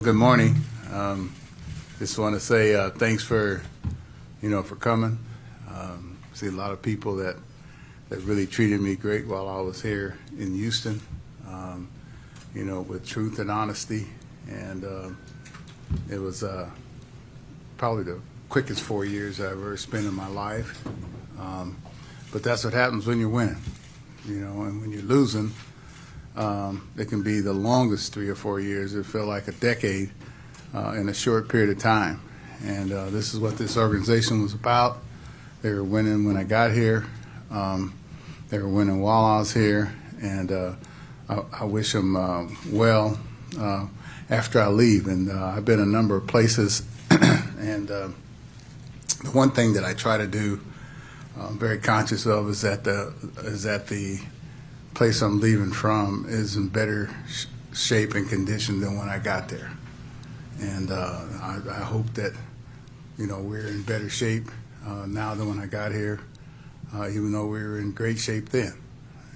Good morning. Just want to say thanks for coming. See a lot of people that really treated me great while I was here in Houston. With truth and honesty, and it was probably the quickest 4 years I've ever spent in my life. But that's what happens when you're winning, and when you're losing. It can be the longest 3 or 4 years. It felt like a decade in a short period of time. And this is what this organization was about. They were winning when I got here. They were winning while I was here. And I wish them well after I leave. And I've been a number of places. And the one thing that I try to do, I'm very conscious of, is that the place I'm leaving from is in better shape and condition than when I got there. And I hope that, we're in better shape now than when I got here, even though we were in great shape then.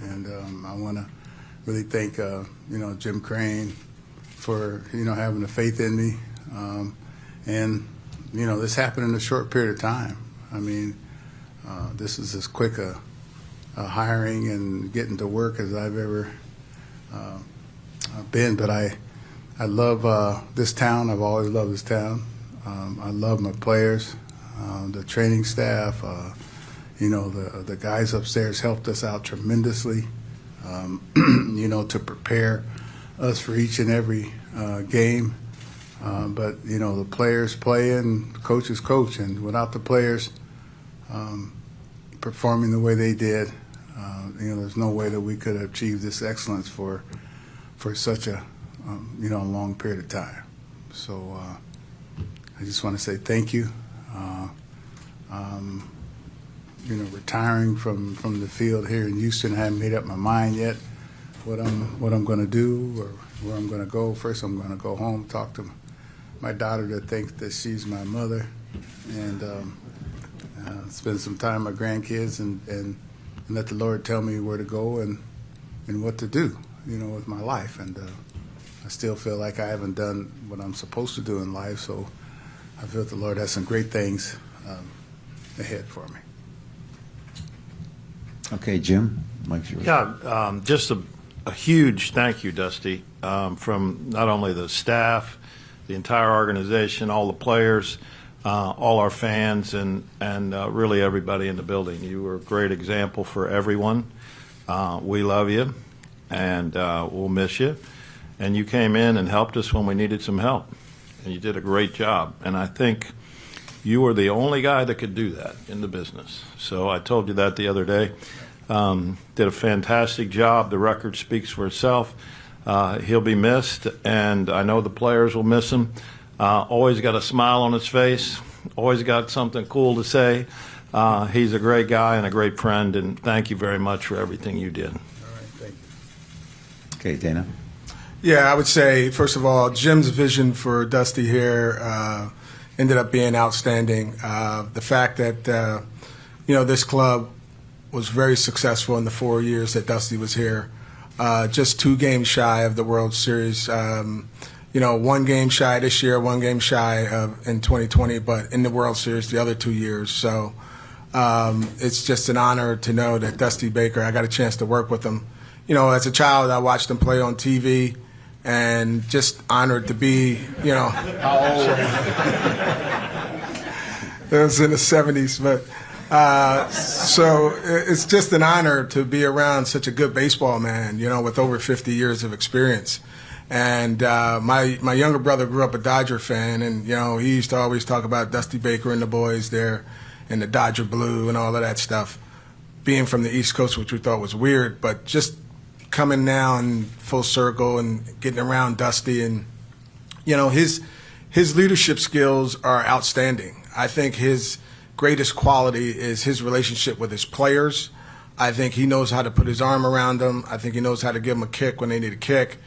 And I want to really thank, Jim Crane for, having the faith in me. And, this happened in a short period of time. I mean, this is as quick a hiring and getting to work as I've ever been. But I love this town. I've always loved this town. I love my players, the training staff. The guys upstairs helped us out tremendously, to prepare us for each and every game. But, the players play and coaches coach. And without the players performing the way they did, there's no way that we could have achieved this excellence for such a long period of time. So I just want to say thank you. Retiring from the field here in Houston, I haven't made up my mind yet what I'm going to do or where I'm going to go. First, I'm going to go home, talk to my daughter that thinks that she's my mother, and spend some time with my grandkids and let the Lord tell me where to go and what to do, with my life. And I still feel like I haven't done what I'm supposed to do in life, so I feel the Lord has some great things ahead for me. Okay, Jim, Mike's yours. Yeah, just a huge thank you, Dusty, from not only the staff, the entire organization, all the players, all our fans, and really everybody in the building. You were a great example for everyone. We love you, and we'll miss you. And you came in and helped us when we needed some help, and you did a great job. And I think you were the only guy that could do that in the business. So I told you that the other day. Did a fantastic job. The record speaks for itself. He'll be missed, and I know the players will miss him. Always got a smile on his face, always got something cool to say. He's a great guy and a great friend, and thank you very much for everything you did. All right, thank you. Okay, Dana. Yeah, I would say, first of all, Jim's vision for Dusty here ended up being outstanding. The fact that, this club was very successful in the 4 years that Dusty was here, just 2 games shy of the World Series. 1 game shy this year, 1 game shy in 2020, but in the World Series the other 2 years. So it's just an honor to know that Dusty Baker, I got a chance to work with him. As a child, I watched him play on TV, and just honored to be, how old? It was in the 70s, but so it's just an honor to be around such a good baseball man, with over 50 years of experience. And my younger brother grew up a Dodger fan, and he used to always talk about Dusty Baker and the boys there, and the Dodger blue and all of that stuff. Being from the East Coast, which we thought was weird, but just coming now in full circle and getting around Dusty, and his leadership skills are outstanding. I think his greatest quality is his relationship with his players. I think he knows how to put his arm around them. I think he knows how to give them a kick when they need a kick.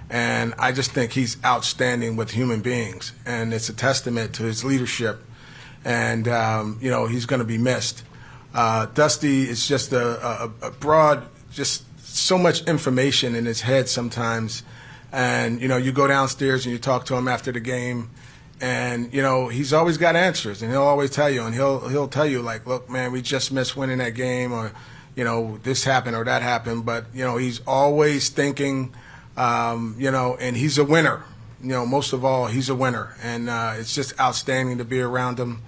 And I just think he's outstanding with human beings. And it's a testament to his leadership. And, he's going to be missed. Dusty is just a broad, just so much information in his head sometimes And, you go downstairs and you talk to him after the game, and, he's always got answers, and he'll always tell you, and he'll tell you, like, look, man, we just missed winning that game, or, this happened or that happened. But, he's always thinking, and he's a winner. Most of all, he's a winner. And it's just outstanding to be around him,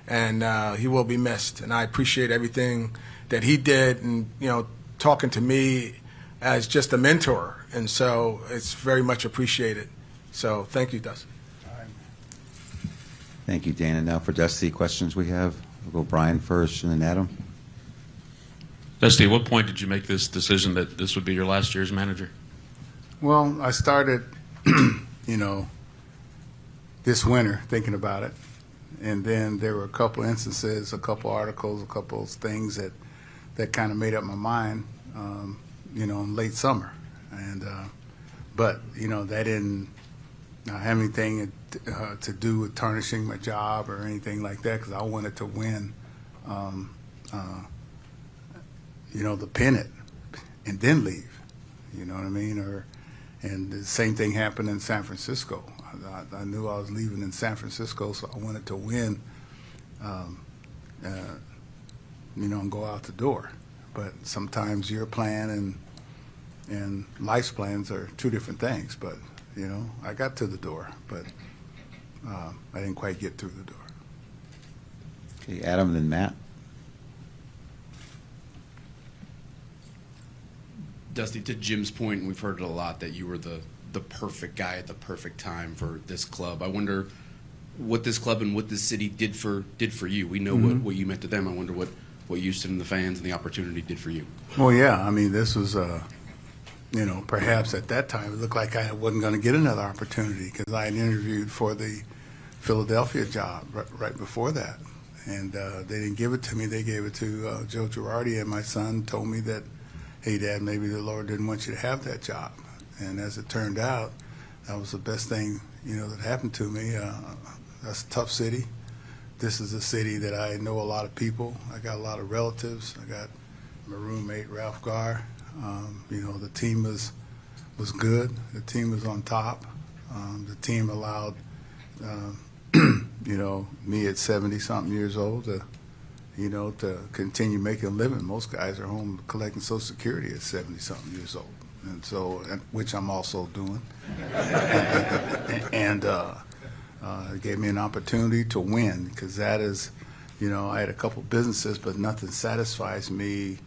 and he will be missed. And I appreciate everything that he did, and, talking to me as just a mentor. And so it's very much appreciated. So thank you, Dusty. Thank you, Dana. Now for Dusty, questions we have. We'll go Brian first and then Adam. Dusty, at what point did you make this decision that this would be your last year as manager? Well, I started, this winter thinking about it. And then there were a couple instances, a couple articles, a couple things that kind of made up my mind, in late summer. And, but, that didn't have anything to do with tarnishing my job or anything like that, because I wanted to win, the pennant and then leave. You know what I mean? And the same thing happened in San Francisco. I knew I was leaving in San Francisco, so I wanted to win, and go out the door. But sometimes your plan and life's plans are two different things. But, I got to the door, but I didn't quite get through the door. Okay, Adam and then Matt. Dusty, to Jim's point, and we've heard it a lot, that you were the perfect guy at the perfect time for this club. I wonder what this club and what this city did for you. We know what you meant to them. I wonder what Houston and the fans and the opportunity did for you. Well, yeah, I mean, this was, perhaps at that time it looked like I wasn't going to get another opportunity, because I had interviewed for the Philadelphia job right before that. And they didn't give it to me. They gave it to Joe Girardi, and my son told me that, hey, Dad, maybe the Lord didn't want you to have that job. And as it turned out, that was the best thing, that happened to me. That's a tough city. This is a city that I know a lot of people. I got a lot of relatives. I got my roommate, Ralph Garr. The team was good. The team was on top. The team allowed, me at 70-something years old to continue making a living. Most guys are home collecting Social Security at 70-something years old, and so, which I'm also doing. And it gave me an opportunity to win, because that is, I had a couple businesses, but nothing satisfies me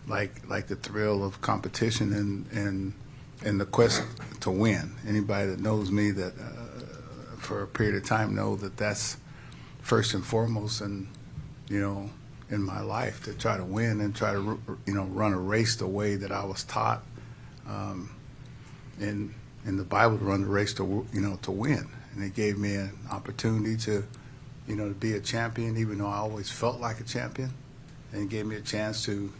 like the thrill of competition and the quest to win. Anybody that knows me that for a period of time know that that's first and foremost, and in my life, to try to win and try to run a race the way that I was taught in the Bible, to run the race to win. And it gave me an opportunity to be a champion, even though I always felt like a champion. And it gave me a chance to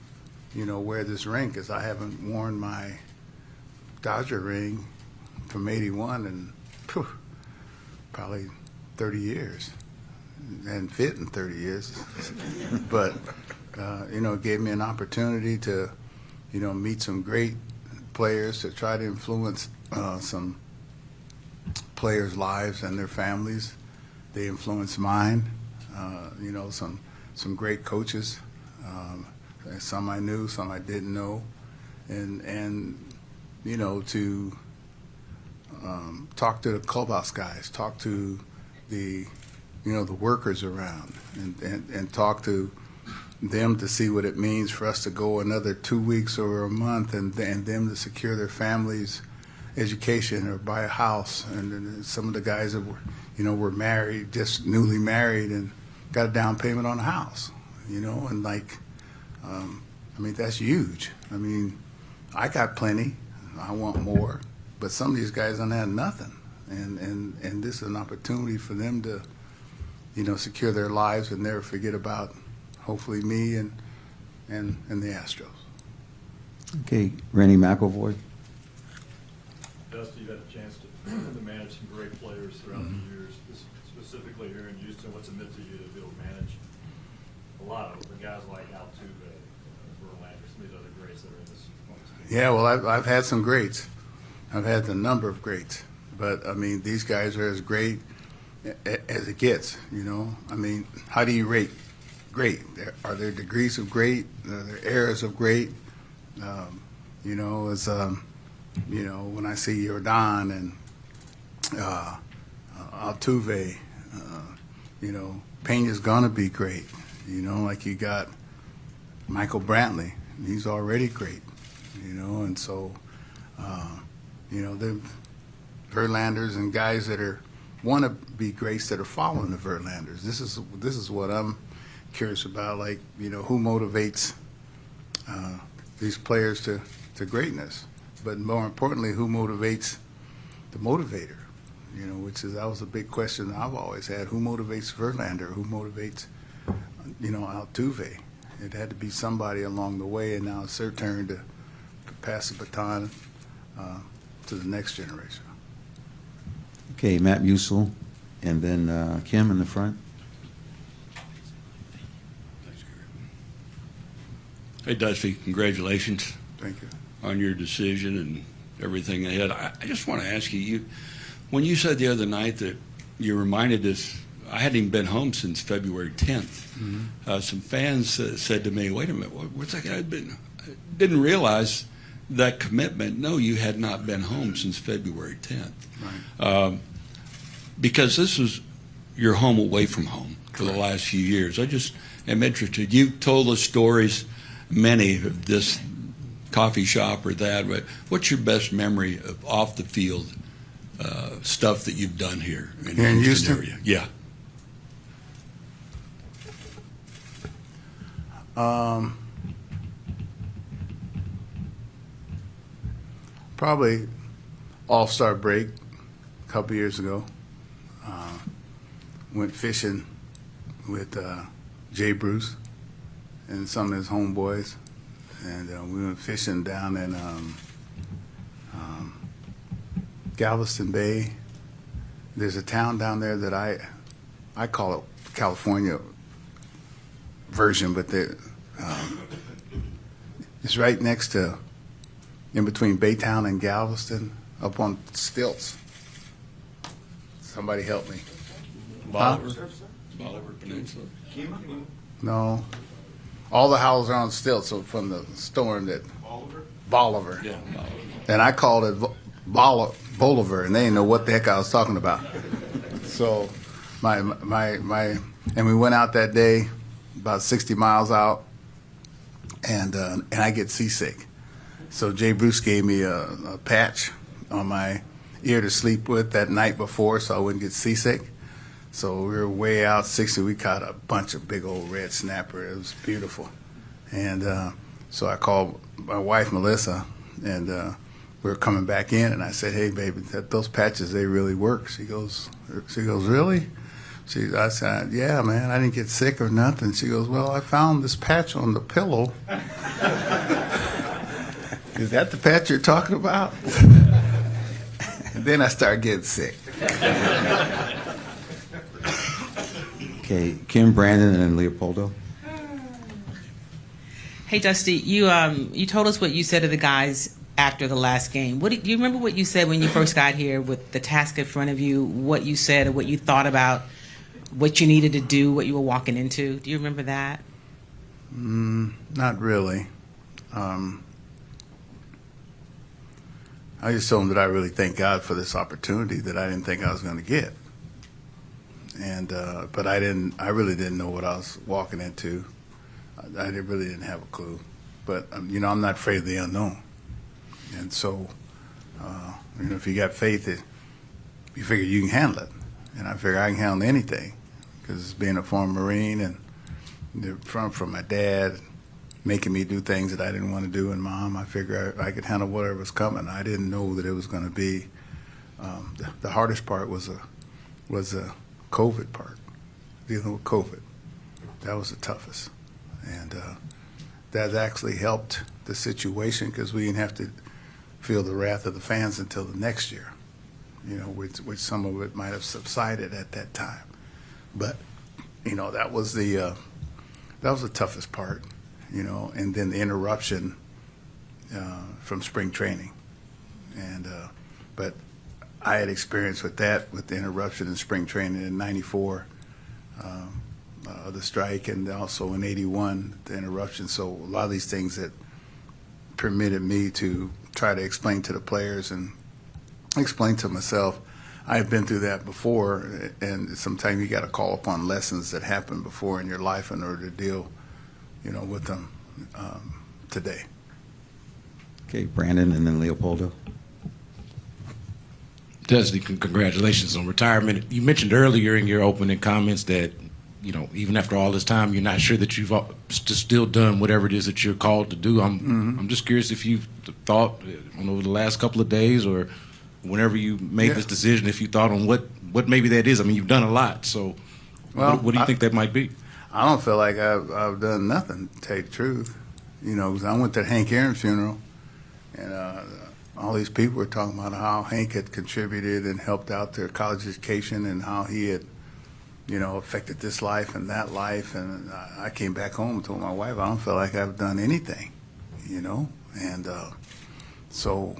wear this ring, because I haven't worn my Dodger ring from '81 in probably 30 years. And fit in 30 years. But, it gave me an opportunity to, meet some great players, to try to influence some players' lives and their families. They influenced mine. Some great coaches. Some I knew, some I didn't know. And to talk to the clubhouse guys, talk to the workers around, and talk to them to see what it means for us to go another 2 weeks or a month, and them to secure their families' education or buy a house. And some of the guys that were married, just newly married, and got a down payment on a house, and that's huge. I got plenty. I want more. But some of these guys don't have nothing. And this is an opportunity for them to secure their lives and never forget about, hopefully, me and the Astros. Okay, Randy McIlvoy. Dusty, you've had a chance to manage some great players throughout the years, specifically here in Houston. What's it meant to you to be able to manage a lot of the guys like Altuve, Verlander, some of these other greats that are in this point? Yeah, well, I've had some greats. I've had a number of greats, but I mean, these guys are as great as it gets. You know, I mean, how do you rate great? Are there degrees of great? Are there eras of great? You know, as you know, when I see Jordan and Altuve, you know, Pena's gonna be great. You know, like you got Michael Brantley, he's already great. You know, and so, you know, the Verlanders and guys that want to be greats that are following the Verlanders. This is what I'm curious about. Like, you know, who motivates these players to greatness, but more importantly, who motivates the motivator? You know, that was a big question I've always had. Who motivates Verlander? Who motivates, you know, Altuve? It had to be somebody along the way, and now it's their turn to pass the baton to the next generation. Okay, Matt Musil, and then Kim in the front. Hey, Dusty, congratulations Thank you. on your decision and everything ahead. I just want to ask you, when you said the other night that you reminded us, I hadn't even been home since February 10th. Mm-hmm. Some fans said to me, wait a minute, what's that guy been? I didn't realize that commitment. No, you had not been home since February 10th. Right. Because this is your home away from home for the last few years. I just am interested. You've told us stories, many of this coffee shop or that, but what's your best memory of off the field stuff that you've done here in the Houston area? Yeah. Probably All-Star break a couple years ago. Went fishing with Jay Bruce and some of his homeboys, and we went fishing down in Galveston Bay. There's a town down there that I call it California version, but it's right next to, in between Baytown and Galveston, up on stilts. Somebody help me. Bolivar Peninsula. No. All the houses are on stilts, so from the storm that Bolivar. Yeah, Bolivar. And I called it Bolivar, and they didn't know what the heck I was talking about. So and we went out that day, about 60 miles out, and I get seasick. So Jay Bruce gave me a patch on my ear to sleep with that night before, so I wouldn't get seasick. So we were way out 60. We caught a bunch of big old red snapper. It was beautiful. And so I called my wife, Melissa, and we were coming back in, and I said, hey, baby, those patches, they really work. She goes, really? I said, yeah, man, I didn't get sick or nothing. She goes, well, I found this patch on the pillow. Is that the patch you're talking about? And then I started getting sick. Okay, Kim, Brandon, and then Leopoldo. Hey, Dusty, you told us what you said to the guys after the last game. Do you remember what you said when you first got here with the task in front of you, what you said or what you thought about what you needed to do, what you were walking into? Do you remember that? Not really. I just told them that I really thank God for this opportunity that I didn't think I was going to get. And but I really didn't know what I was walking into. I really didn't have a clue. But you know, I'm not afraid of the unknown. And so, you know, if you got faith, you figure you can handle it. And I figure I can handle anything, because being a former Marine and from my dad making me do things that I didn't want to do, and Mom, I figure I could handle whatever was coming. I didn't know that it was going to be. The hardest part was the COVID part, dealing with COVID. That was the toughest. And that actually helped the situation, because we didn't have to feel the wrath of the fans until the next year, you know, which some of it might have subsided at that time. But, you know, that was the toughest part, you know, and then the interruption from spring training. And but I had experience with that, with the interruption in spring training in '94, the strike, and also in '81, the interruption. So a lot of these things that permitted me to try to explain to the players and explain to myself. I've been through that before, and sometimes you got to call upon lessons that happened before in your life in order to deal, with them today. Okay, Brandon, and then Leopoldo. Dusty, congratulations on retirement. You mentioned earlier in your opening comments that, even after all this time, you're not sure that you've still done whatever it is that you're called to do. I'm just curious if you've thought over the last couple of days or whenever you made this decision, if you thought on what maybe that is. I mean, you've done a lot, so what do you think that might be? I don't feel like I've done nothing, to tell you the truth. 'Cause I went to Hank Aaron's funeral, and all these people were talking about how Hank had contributed and helped out their college education and how he had, affected this life and that life. And I came back home and told my wife, I don't feel like I've done anything, And so,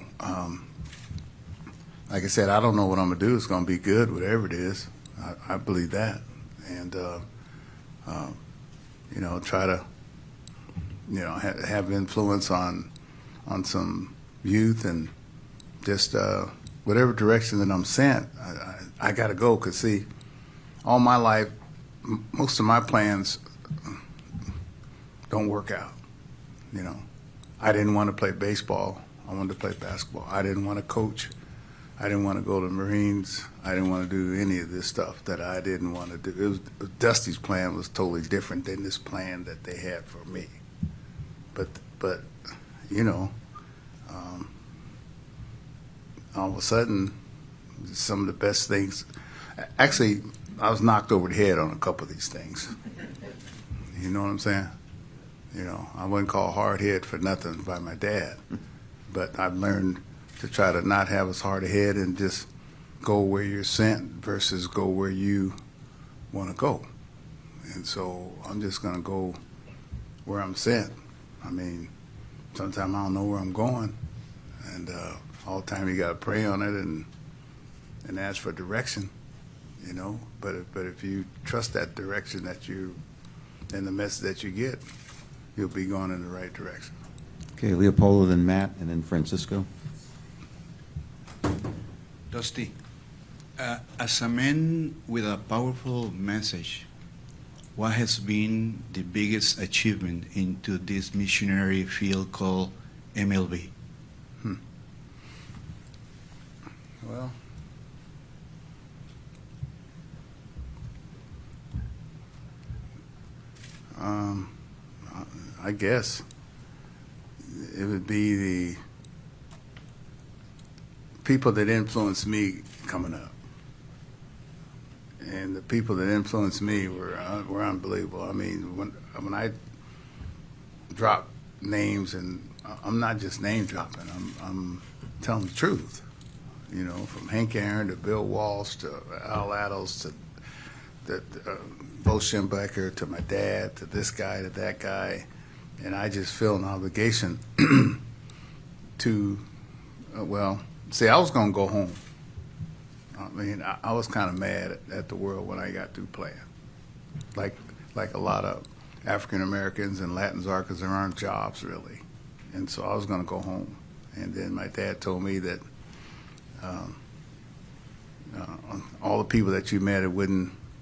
like I said, I don't know what I'm going to do. It's going to be good, whatever it is. I believe that. And, try to, have influence on some youth and just whatever direction that I'm sent, I got to go. Because, see, all my life, most of my plans don't work out. I didn't want to play baseball. I wanted to play basketball. I didn't want to coach. I didn't want to go to the Marines. I didn't want to do any of this stuff that I didn't want to do. Dusty's plan was totally different than this plan that they had for me. But all of a sudden, some of the best things. Actually, I was knocked over the head on a couple of these things. You know what I'm saying? I wasn't called hard head for nothing by my dad, but I've learned to try to not have as hard a head and just go where you're sent versus go where you want to go. And so I'm just going to go where I'm sent. I mean, sometimes I don't know where I'm going, and all the time you got to pray on it and ask for direction, But if you trust that direction that you and the message that you get, you'll be going in the right direction. Okay, Leopoldo, then Matt, and then Francisco. Dusty, as a man with a powerful message, what has been the biggest achievement into this missionary field called MLB? Well, I guess it would be the people that influenced me coming up. And the people that influenced me were unbelievable. I mean, when I drop names, and I'm not just name dropping, I'm telling the truth. From Hank Aaron to Bill Walsh to Al Addles to Bo Schembecker to my dad to this guy to that guy. And I just feel an obligation to, see, I was going to go home. I mean, I was kind of mad at the world when I got through playing. Like a lot of African Americans and Latins are, because there aren't jobs really. And so I was going to go home. And then my dad told me that all the people that you met,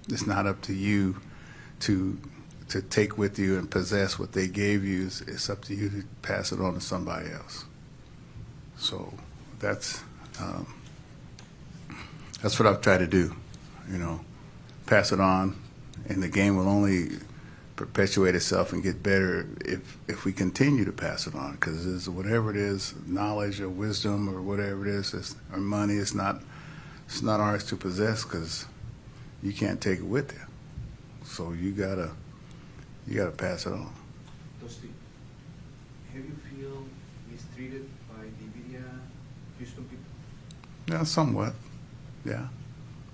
it's not up to you to take with you and possess what they gave you. It's up to you to pass it on to somebody else. So that's what I've tried to do, pass it on, and the game will only perpetuate itself and get better if we continue to pass it on, because whatever it is, knowledge or wisdom or whatever it is, or money, it's not ours to possess, because you can't take it with you. So you gotta pass it on. Dusty, have you feel mistreated by the media, Houston people? Yeah, somewhat. Yeah,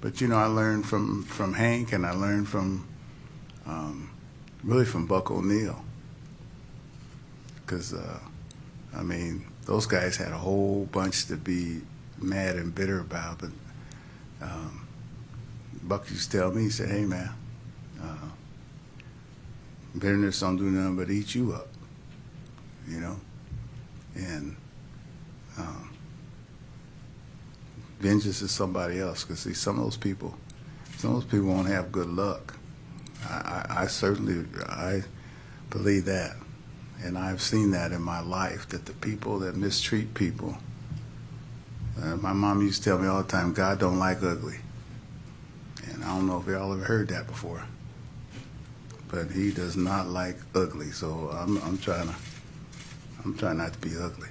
but I learned from Hank, and I learned from really from Buck O'Neill, because I mean, those guys had a whole bunch to be mad and bitter about. But Buck used to tell me, he said, "Hey man, bitterness don't do nothing but eat you up, you know." And vengeance is somebody else. Because see, some of those people won't have good luck. I certainly believe that, and I've seen that in my life, that the people that mistreat people. My mom used to tell me all the time, God don't like ugly. And I don't know if y'all ever heard that before, but He does not like ugly. So I'm trying not to be ugly.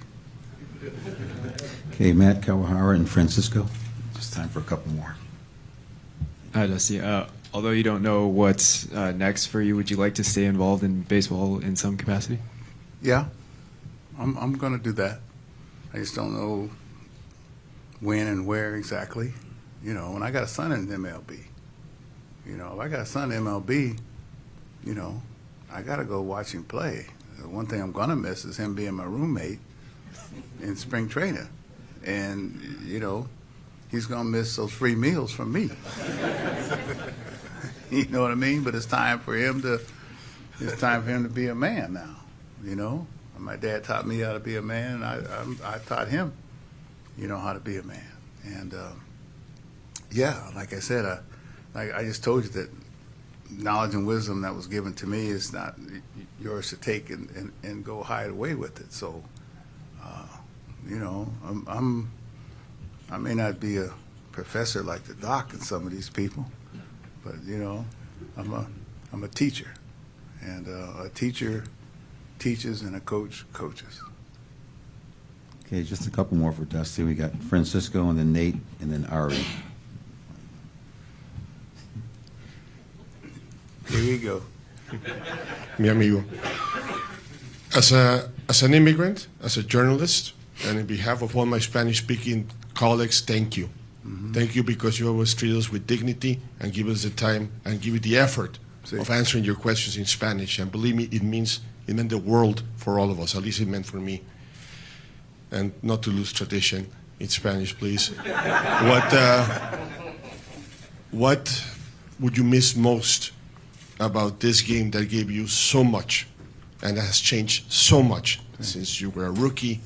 Okay, Matt Kawahara and Francisco. Just time for a couple more. Hi, Dusty. Although you don't know what's next for you, would you like to stay involved in baseball in some capacity? Yeah, I'm going to do that. I just don't know when and where exactly. You know, when I got a son in MLB, you know, if I got a son in MLB, you know, I got to go watch him play. The one thing I'm going to miss is him being my roommate in spring training. And, you know, he's going to miss those free meals from me. You know what I mean? But it's time for him to be a man now, you know? My dad taught me how to be a man, and I taught him, you know, how to be a man. And, yeah, like I said, I just told you that knowledge and wisdom that was given to me is not yours to take and go hide away with it. So, you know, I may not be a professor like the doc and some of these people, but you know, I'm a teacher, and a teacher teaches and a coach coaches. Okay, just a couple more for Dusty. We got Francisco and then Nate and then Ari. Here we go. Mi amigo. As an immigrant, as a journalist, and on behalf of all my Spanish-speaking colleagues, thank you. Mm-hmm. Thank you because you always treat us with dignity and give us the time and give it the effort of answering your questions in Spanish. And believe me, it meant the world for all of us. At least it meant for me. And not to lose tradition in Spanish, please. What would you miss most about this game that gave you so much and has changed so much since you were a rookie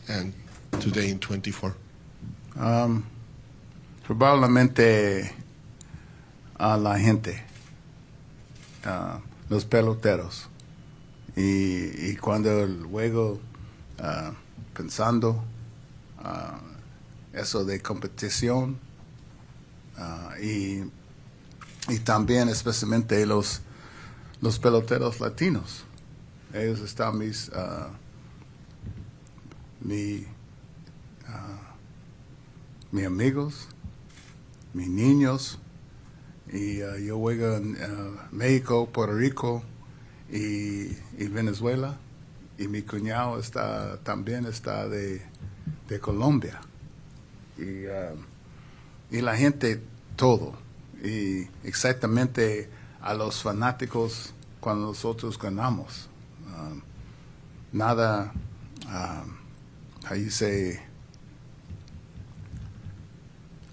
and today in 24? Probablemente a la gente, los peloteros. Y cuando el juego, pensando eso de competición, y también especialmente los peloteros latinos. Ellos están mis amigos, mis niños, y yo juego en México, Puerto Rico y Venezuela, y mi cuñado también está de Colombia, y la gente todo, y exactamente a los fanáticos cuando nosotros ganamos. Nada, how you say,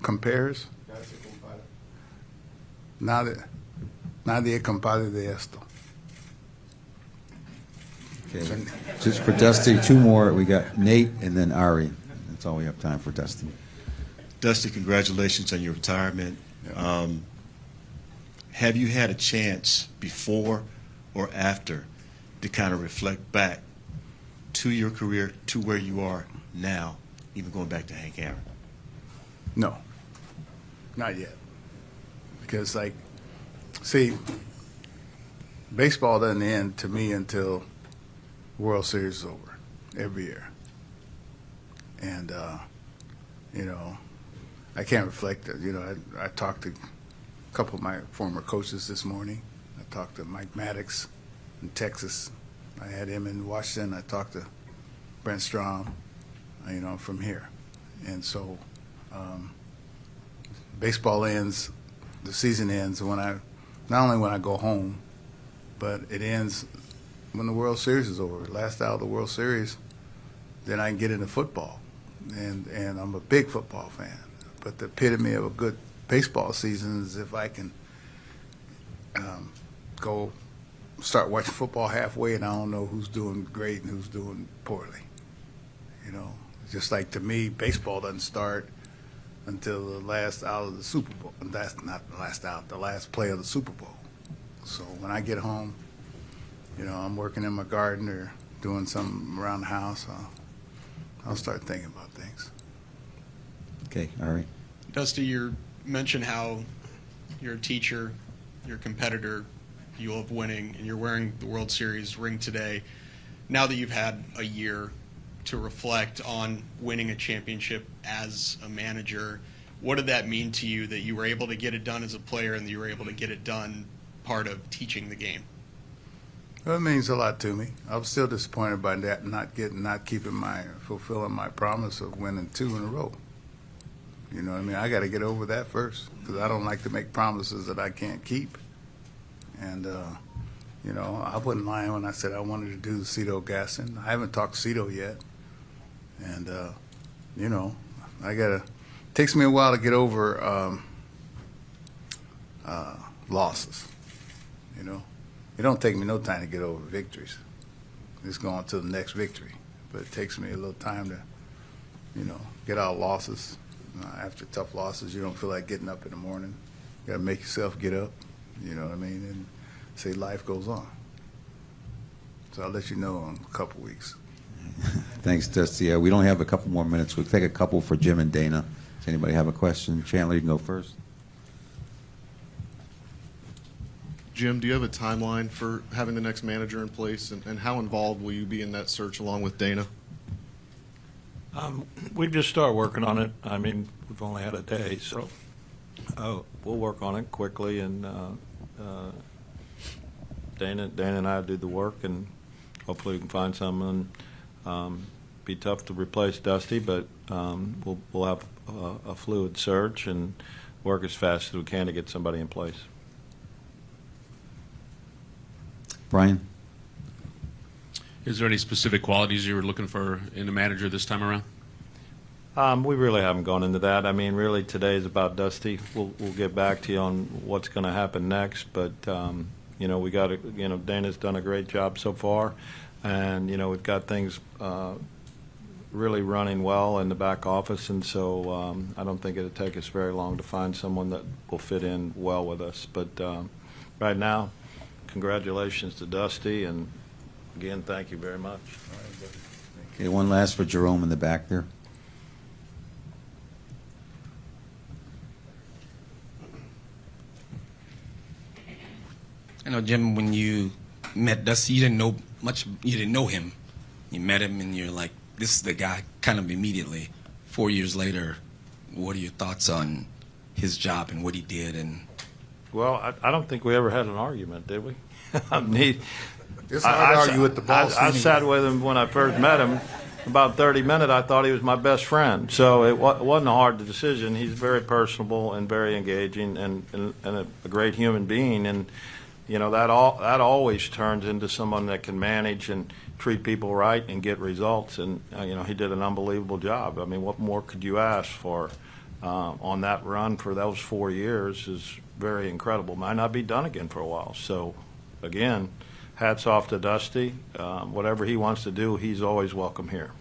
compares. Nadie compare de esto. Okay. Just for Dusty, two more. We got Nate and then Ari. That's all we have time for Dusty. Dusty, congratulations on your retirement. Have you had a chance before or after to kind of reflect back to your career, to where you are now, even going back to Hank Aaron? No, not yet. Because, like, see, baseball doesn't end to me until World Series is over every year. And, you know, I can't reflect it. You know, I talked to a couple of my former coaches this morning. I talked to Mike Maddox in Texas. I had him in Washington. I talked to Brent Strom, you know, from here. And so baseball ends, the season ends not only when I go home, but it ends when the World Series is over. Last out of the World Series, then I can get into football. and I'm a big football fan. But the epitome of a good baseball season is if I can go start watching football halfway and I don't know who's doing great and who's doing poorly. You know, just like to me, baseball doesn't start until the last out of the Super Bowl. And that's not the last out, the last play of the Super Bowl. So when I get home, you know, I'm working in my garden or doing something around the house, I'll start thinking about things. Okay, Ari. Dusty, you mentioned how you're a teacher, you're a competitor, you love winning, and you're wearing the World Series ring today. Now that you've had a year to reflect on winning a championship as a manager, what did that mean to you that you were able to get it done as a player and that you were able to get it done part of teaching the game? Well, it means a lot to me. I was still disappointed by that, fulfilling my promise of winning 2 in a row. You know what I mean? I got to get over that first because I don't like to make promises that I can't keep. And, you know, I wasn't lying when I said I wanted to do the Cito Gaston. I haven't talked to Cito yet. And, you know, it takes me a while to get over losses, you know. It don't take me no time to get over victories. It's going to the next victory. But it takes me a little time to, you know, get out losses. After tough losses, you don't feel like getting up in the morning. You got to make yourself get up, you know what I mean, and say life goes on. So I'll let you know in a couple weeks. Thanks, Dusty. We don't have a couple more minutes. We'll take a couple for Jim and Dana. Does anybody have a question? Chandler, you can go first. Jim, do you have a timeline for having the next manager in place, and how involved will you be in that search along with Dana? We just started working on it. I mean, we've only had a day, so we'll work on it quickly, and Dana and I do the work, and hopefully we can find someone. Be tough to replace Dusty, but we'll have a fluid search and work as fast as we can to get somebody in place. Brian? Is there any specific qualities you were looking for in a manager this time around? We really haven't gone into that. I mean, really, today is about Dusty. We'll get back to you on what's going to happen next. But you know, Dana's done a great job so far, and you know, we've got things really running well in the back office, and so I don't think it'll take us very long to find someone that will fit in well with us. But right now, congratulations to Dusty, and again, thank you very much. Okay, one last for Jerome in the back there. I know, Jim, when you met Dusty, you didn't know much. You didn't know him. You met him, and you're like, "This is the guy." Kind of immediately. 4 years later, what are your thoughts on his job and what he did? And well, I don't think we ever had an argument, did we? It's hard to argue with the boss. I sat with him when I first met him. About 30 minutes, I thought he was my best friend. So it wasn't a hard decision. He's very personable and very engaging and a great human being. And you know, that always turns into someone that can manage and treat people right and get results. And you know, he did an unbelievable job. I mean, what more could you ask for on that run for those 4 years? Is very incredible. Might not be done again for a while. So again, hats off to Dusty. Whatever he wants to do, he's always welcome here.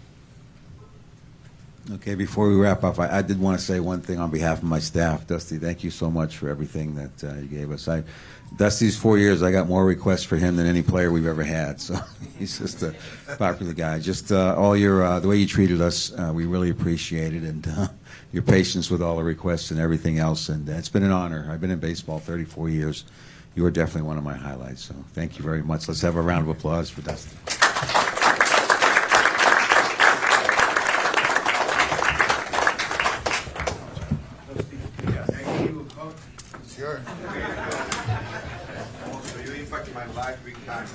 Okay, before we wrap up, I did want to say one thing on behalf of my staff. Dusty, thank you so much for everything that you gave us. Dusty's 4 years, I got more requests for him than any player we've ever had. So he's just a popular guy. Just all your the way you treated us, we really appreciate it, and your patience with all the requests and everything else. And it's been an honor. I've been in baseball 34 years. You are definitely one of my highlights. So thank you very much. Let's have a round of applause for Dusty. Sure. You impact my life big time,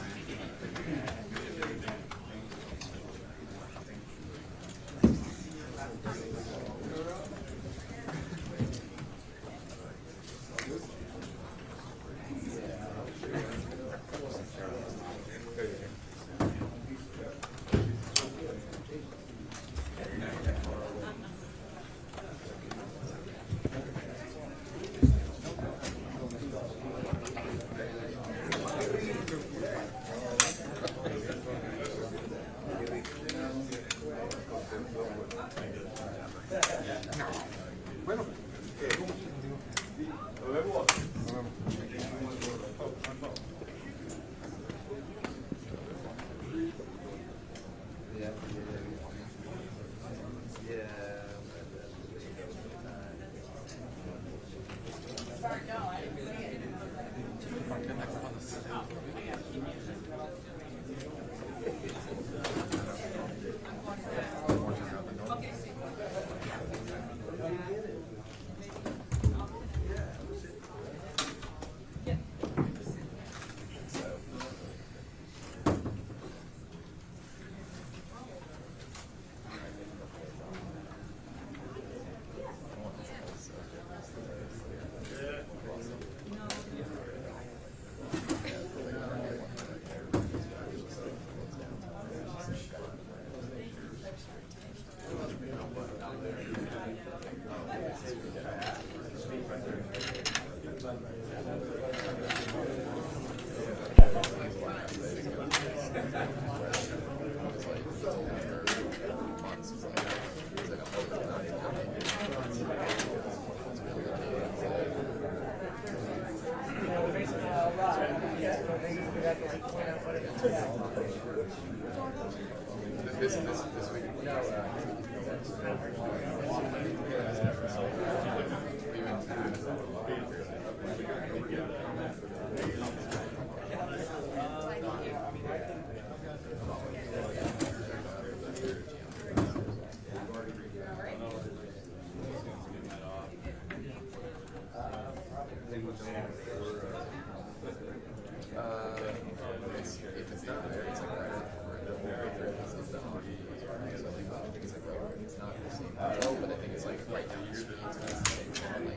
But I think it's like right down the street.